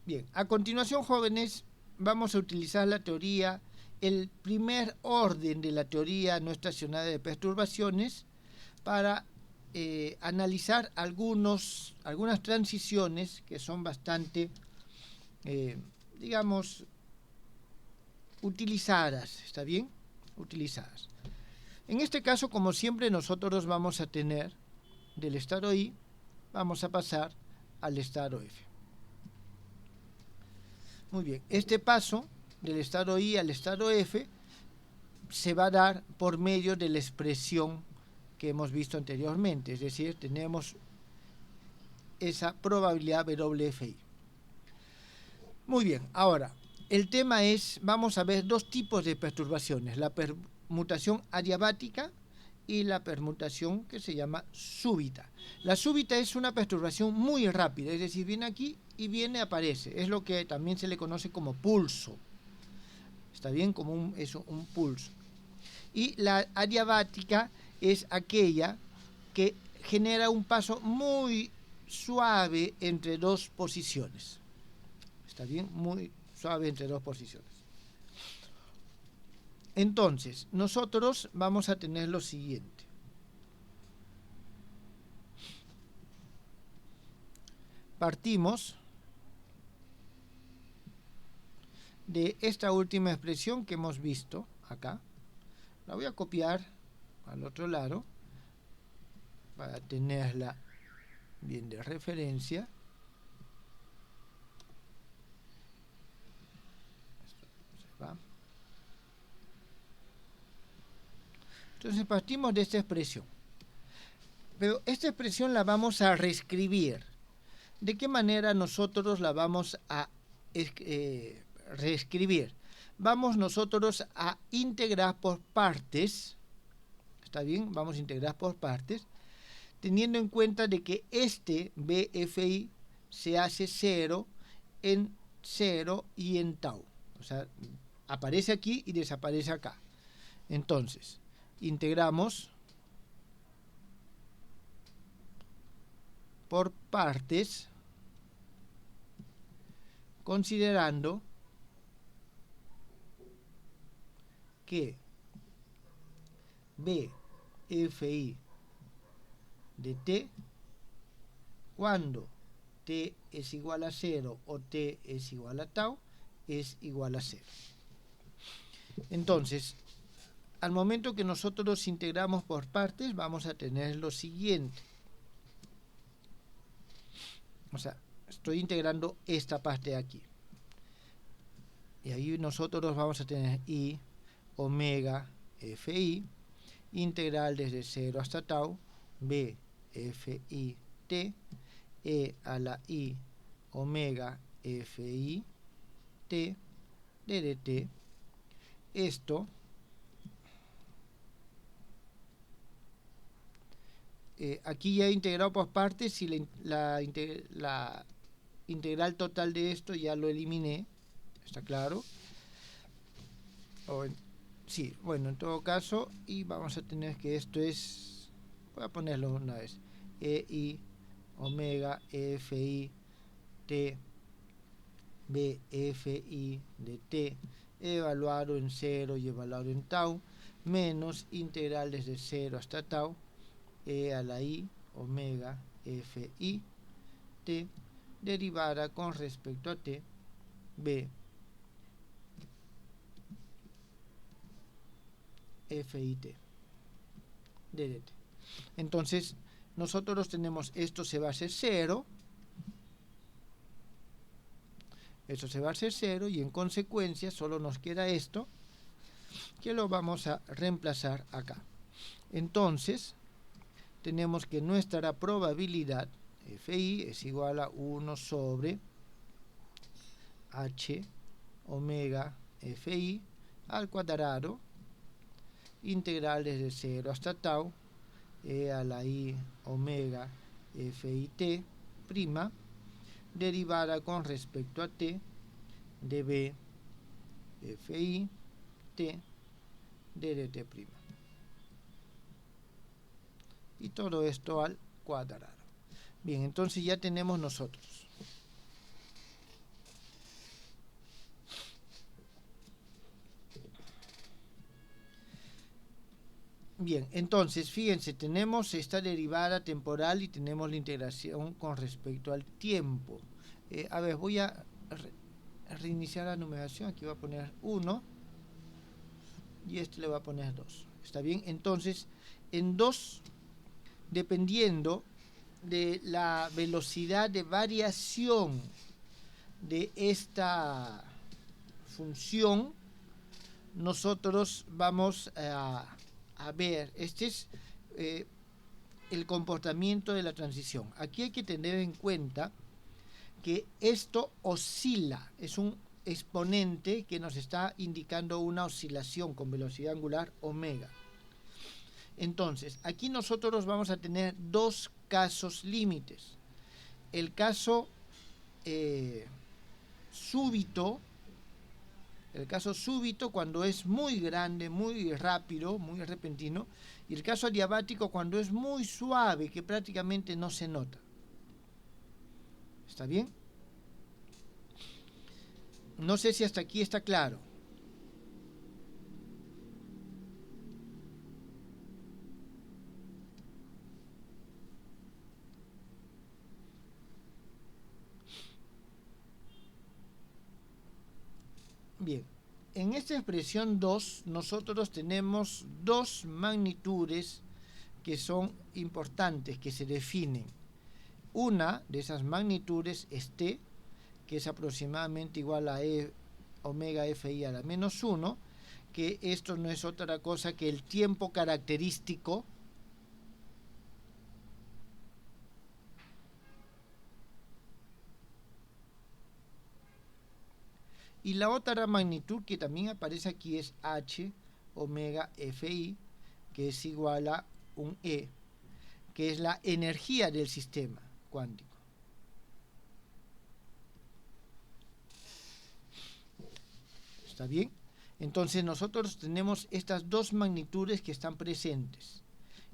Bien, a continuación, jóvenes, vamos a utilizar la teoría, el primer orden de la teoría no estacionaria de perturbaciones para analizar algunas transiciones que son bastante, digamos, utilizadas, ¿está bien? Utilizadas. En este caso, como siempre, nosotros vamos a tener del estado I, vamos a pasar al estado F. Muy bien, este paso del estado I al estado F se va a dar por medio de la expresión que hemos visto anteriormente, es decir, tenemos esa probabilidad WFI. Muy bien, ahora, el tema es, vamos a ver dos tipos de perturbaciones, la permutación adiabática y la permutación que se llama súbita. La súbita es una perturbación muy rápida, es decir, viene aquí y viene, aparece, es lo que también se le conoce como pulso, está bien, como un pulso. Y la adiabática es aquella que genera un paso muy suave entre dos posiciones. ¿Está bien? Muy suave entre dos posiciones. Entonces, nosotros vamos a tener lo siguiente. Partimos de esta última expresión que hemos visto acá. La voy a copiar al otro lado para tenerla bien de referencia. Esto se va. Entonces partimos de esta expresión. Pero esta expresión la vamos a reescribir. ¿De qué manera nosotros la vamos a reescribir? Vamos nosotros a integrar por partes, ¿está bien? Vamos a integrar por partes, teniendo en cuenta de que este BFI se hace 0 en 0 y en tau. O sea, aparece aquí y desaparece acá. Entonces, integramos por partes, considerando que BFI de t, cuando t es igual a 0 o t es igual a tau, es igual a 0. Entonces, al momento que nosotros integramos por partes, vamos a tener lo siguiente. O sea, estoy integrando esta parte de aquí. Y ahí nosotros vamos a tener I omega FI, integral desde 0 hasta tau, B FI t, e a la I omega FI t, d de t. Esto aquí ya he integrado por partes y la integral total de esto ya lo eliminé, ¿está claro? Sí, bueno, en todo caso, y vamos a tener que esto es, voy a ponerlo una vez, EI omega FI t BFI de t evaluado en 0 y evaluado en tau, menos integral desde 0 hasta tau, e a la I omega FI t derivada con respecto a t, B FIT DDT. Entonces, nosotros tenemos esto se va a hacer 0, esto se va a hacer 0 y en consecuencia solo nos queda esto, que lo vamos a reemplazar acá. Entonces, tenemos que nuestra probabilidad FI es igual a 1 sobre H omega FI al cuadrado, integral desde 0 hasta tau, e a la I omega FIT prima, derivada con respecto a t de B FI t de dt prima. Y todo esto al cuadrado. Bien, entonces ya tenemos nosotros Bien, entonces, fíjense, tenemos esta derivada temporal y tenemos la integración con respecto al tiempo. A ver, voy a reiniciar la numeración. Aquí voy a poner 1 y este le voy a poner 2. ¿Está bien? Entonces, en 2, dependiendo de la velocidad de variación de esta función, nosotros vamos a ver, este es el comportamiento de la transición. Aquí hay que tener en cuenta que esto oscila, es un exponente que nos está indicando una oscilación con velocidad angular omega. Entonces, aquí nosotros vamos a tener dos casos límites. El caso súbito, cuando es muy grande, muy rápido, muy repentino, y el caso adiabático cuando es muy suave, que prácticamente no se nota. ¿Está bien? No sé si hasta aquí está claro. Bien, en esta expresión 2 nosotros tenemos dos magnitudes que son importantes, que se definen. Una de esas magnitudes es t, que es aproximadamente igual a omega fi a la menos 1, que esto no es otra cosa que el tiempo característico y la otra magnitud que también aparece aquí es h omega fi, que es igual a un e, que es la energía del sistema cuántico. ¿Está bien? Entonces nosotros tenemos estas dos magnitudes que están presentes.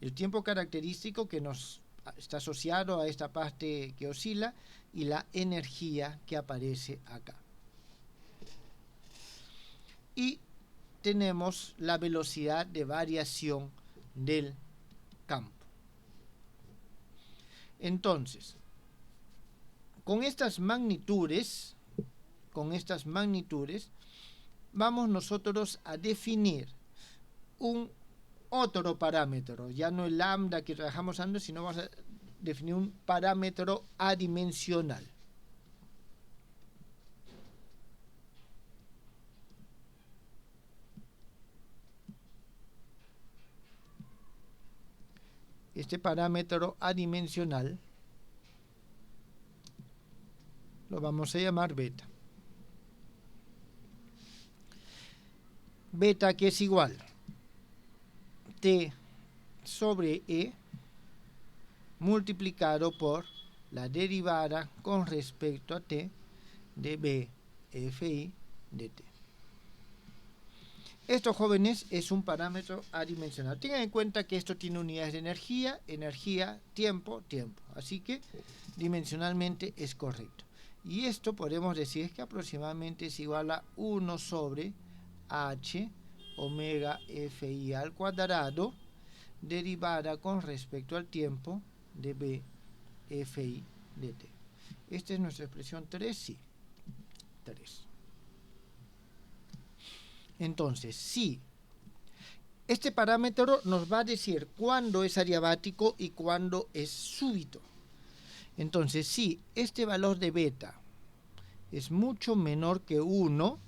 El tiempo característico que nos está asociado a esta parte que oscila y la energía que aparece acá. Y tenemos la velocidad de variación del campo. Entonces, con estas magnitudes, vamos nosotros a definir un otro parámetro, ya no el lambda que trabajamos antes, sino vamos a definir un parámetro adimensional. Este parámetro adimensional lo vamos a llamar beta. Beta que es igual t sobre e multiplicado por la derivada con respecto a t de b fi de t. Esto, jóvenes, es un parámetro adimensional. Tengan en cuenta que esto tiene unidades de energía, tiempo, tiempo. Así que dimensionalmente es correcto. Y esto podemos decir que aproximadamente es igual a 1 sobre h omega fi al cuadrado derivada con respecto al tiempo de b fi de t. Esta es nuestra expresión 3, sí. 3. Entonces, si este parámetro nos va a decir cuándo es adiabático y cuándo es súbito. Entonces, si este valor de beta es mucho menor que 1,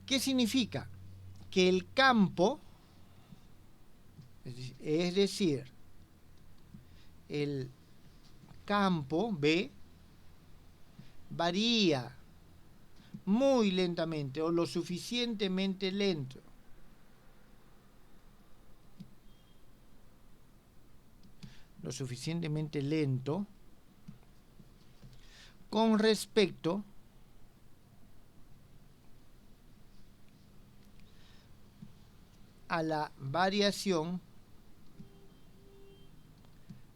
¿qué significa? Que el campo, es decir, el campo B varía muy lentamente o lo suficientemente lento con respecto a la variación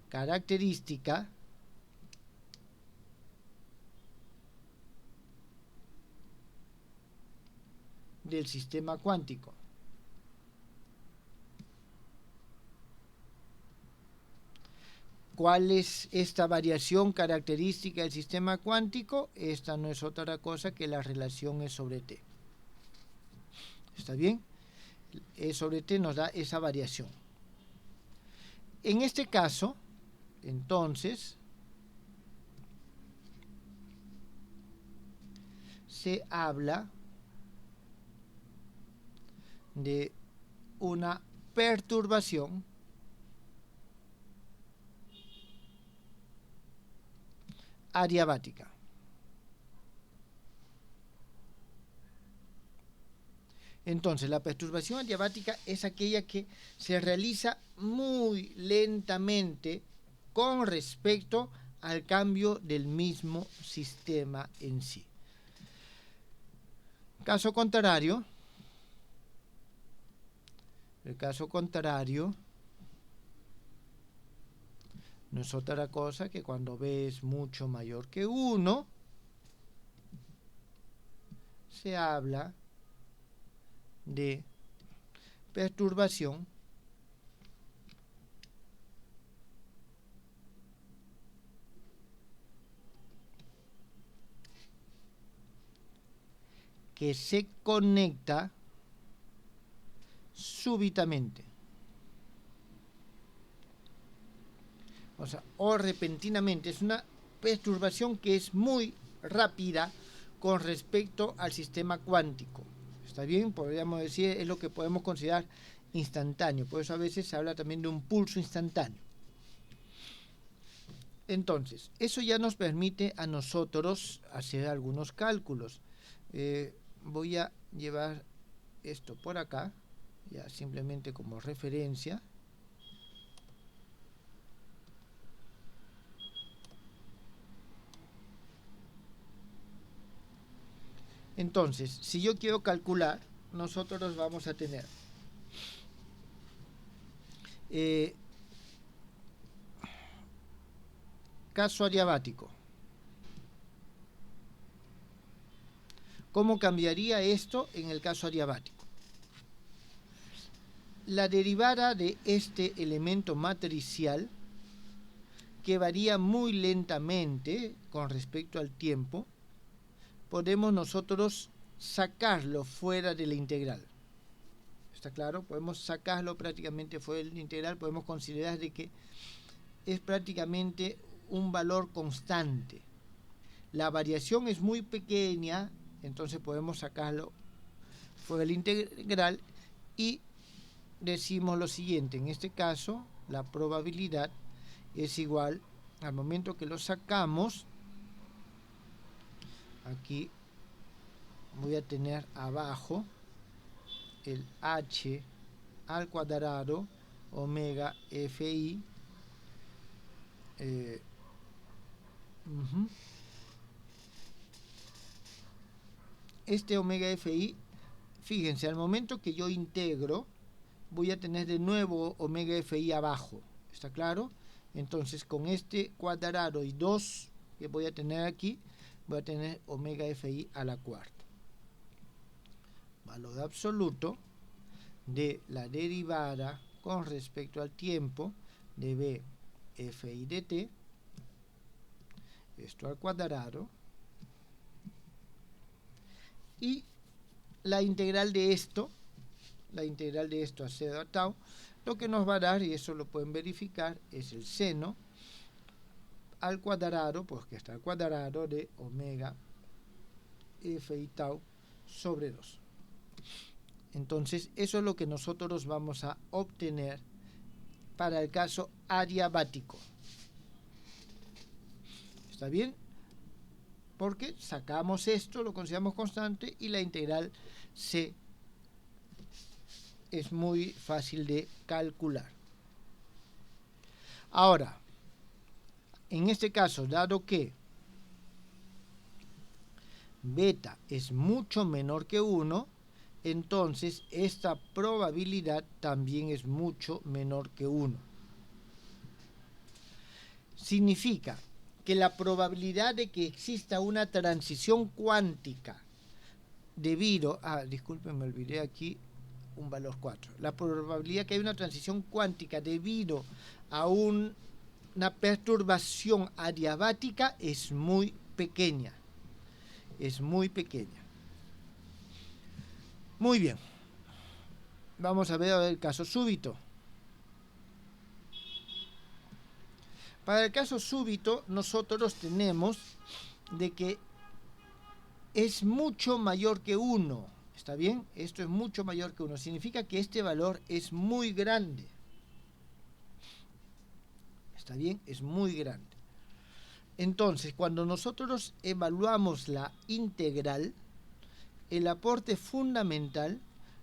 característica del sistema cuántico. ¿Cuál es esta variación característica del sistema cuántico? Esta no es otra cosa que la relación E sobre T. ¿Está bien? E sobre T nos da esa variación. En este caso, entonces, se habla de una perturbación adiabática. Entonces, la perturbación adiabática es aquella que se realiza muy lentamente con respecto al cambio del mismo sistema en sí. Caso contrario, el caso contrario no es otra cosa que cuando B es mucho mayor que 1, se habla de perturbación que se conecta súbitamente, o repentinamente. Es una perturbación que es muy rápida con respecto al sistema cuántico. ¿Está bien? Podríamos decir, es lo que podemos considerar instantáneo. Por eso a veces se habla también de un pulso instantáneo. Entonces, eso ya nos permite a nosotros hacer algunos cálculos. Voy a llevar esto por acá, ya simplemente como referencia. Entonces, si yo quiero calcular, nosotros vamos a tener caso adiabático. ¿Cómo cambiaría esto en el caso adiabático? La derivada de este elemento matricial, que varía muy lentamente con respecto al tiempo, podemos nosotros sacarlo fuera de la integral. ¿Está claro? Podemos sacarlo prácticamente fuera de la integral, podemos considerar de que es prácticamente un valor constante. La variación es muy pequeña, entonces podemos sacarlo fuera de la integral y decimos lo siguiente: en este caso la probabilidad es igual, al momento que lo sacamos, aquí voy a tener abajo el h al cuadrado omega fi este omega fi, fíjense, al momento que yo integro voy a tener de nuevo omega fi abajo, ¿está claro? Entonces con este cuadrado y 2 que voy a tener aquí, voy a tener omega fi a la cuarta. Valor absoluto de la derivada con respecto al tiempo de b fi de t, esto al cuadrado, y la integral de esto a 0 a tau, lo que nos va a dar, y eso lo pueden verificar, es el seno al cuadrado, porque está al cuadrado de omega fi tau sobre 2. Entonces, eso es lo que nosotros vamos a obtener para el caso adiabático. ¿Está bien? Porque sacamos esto, lo consideramos constante, y la integral c es muy fácil de calcular. Ahora, en este caso, dado que beta es mucho menor que 1, entonces esta probabilidad también es mucho menor que 1. Significa que la probabilidad de que exista una transición cuántica debido a, disculpen, me olvidé aquí un valor 4, la probabilidad que hay una transición cuántica debido a un una perturbación adiabática es muy pequeña. Es muy pequeña. Muy bien. Vamos a ver el caso súbito. Para el caso súbito, nosotros tenemos de que es mucho mayor que 1. ¿Está bien? Esto es mucho mayor que 1. Significa que este valor es muy grande. ¿Está bien? Es muy grande. Entonces, cuando nosotros evaluamos la integral, el aporte fundamental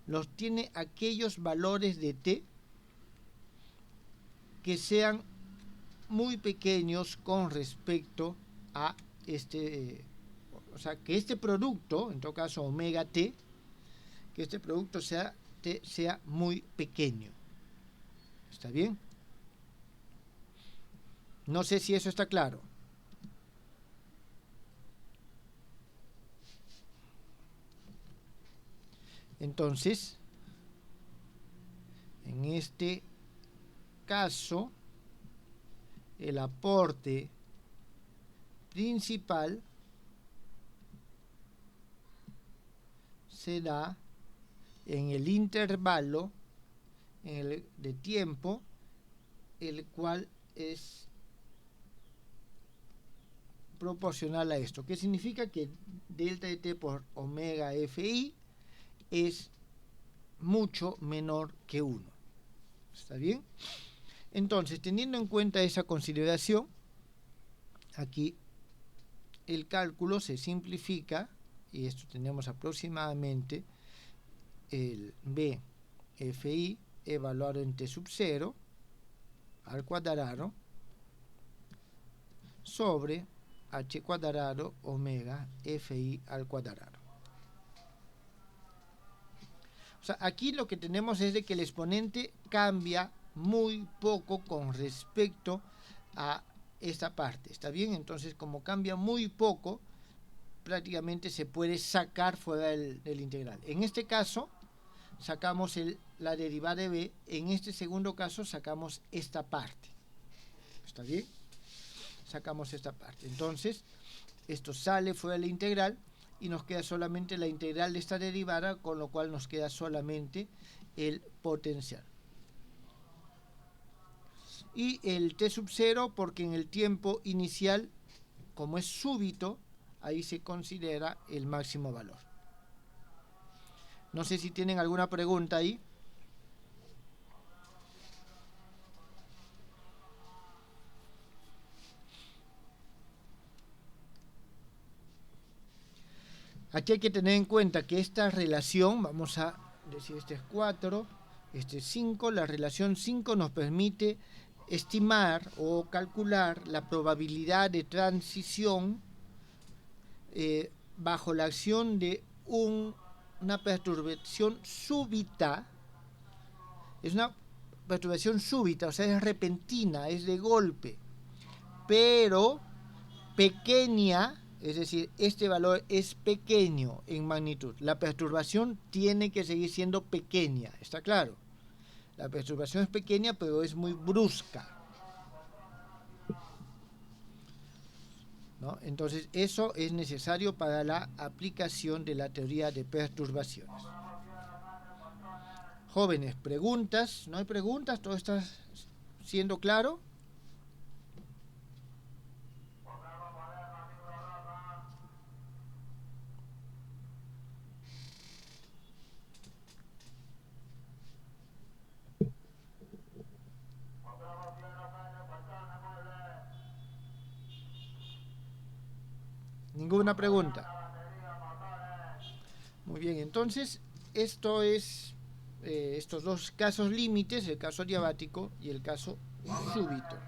los tiene aquellos valores de t que sean muy pequeños con respecto a o sea, que este producto, en todo caso omega t, que este producto sea muy pequeño. ¿Está bien? No sé si eso está claro. Entonces, en este caso, el aporte principal se da en el intervalo de tiempo, el cual es proporcional a esto. ¿Qué significa? Que delta de t por omega fi es mucho menor que 1. ¿Está bien? Entonces, teniendo en cuenta esa consideración, aquí el cálculo se simplifica, y esto tenemos aproximadamente el BFI evaluado en t sub 0 al cuadrado sobre h cuadrado omega fi al cuadrado. O sea, aquí lo que tenemos es de que el exponente cambia muy poco con respecto a esta parte. ¿Está bien? Entonces, como cambia muy poco, prácticamente se puede sacar fuera del integral. En este caso, sacamos la derivada de b. En este segundo caso, sacamos esta parte. ¿Está bien? Sacamos esta parte. Entonces, esto sale fuera del integral y nos queda solamente la integral de esta derivada, con lo cual nos queda solamente el potencial. Y el t sub 0, porque en el tiempo inicial, como es súbito, ahí se considera el máximo valor. No sé si tienen alguna pregunta ahí. Aquí hay que tener en cuenta que esta relación, vamos a decir, este es 4, este es 5, la relación 5 nos permite estimar o calcular la probabilidad de transición bajo la acción de una perturbación súbita. Es una perturbación súbita, o sea, es repentina, es de golpe, pero pequeña. Es decir, este valor es pequeño en magnitud. La perturbación tiene que seguir siendo pequeña, ¿está claro? La perturbación es pequeña, pero es muy brusca, ¿no? Entonces, eso es necesario para la aplicación de la teoría de perturbaciones. Jóvenes, ¿preguntas? ¿No hay preguntas? ¿Todo está siendo claro? Ninguna pregunta. Muy bien, entonces esto es estos dos casos límites, el caso adiabático y el caso súbito.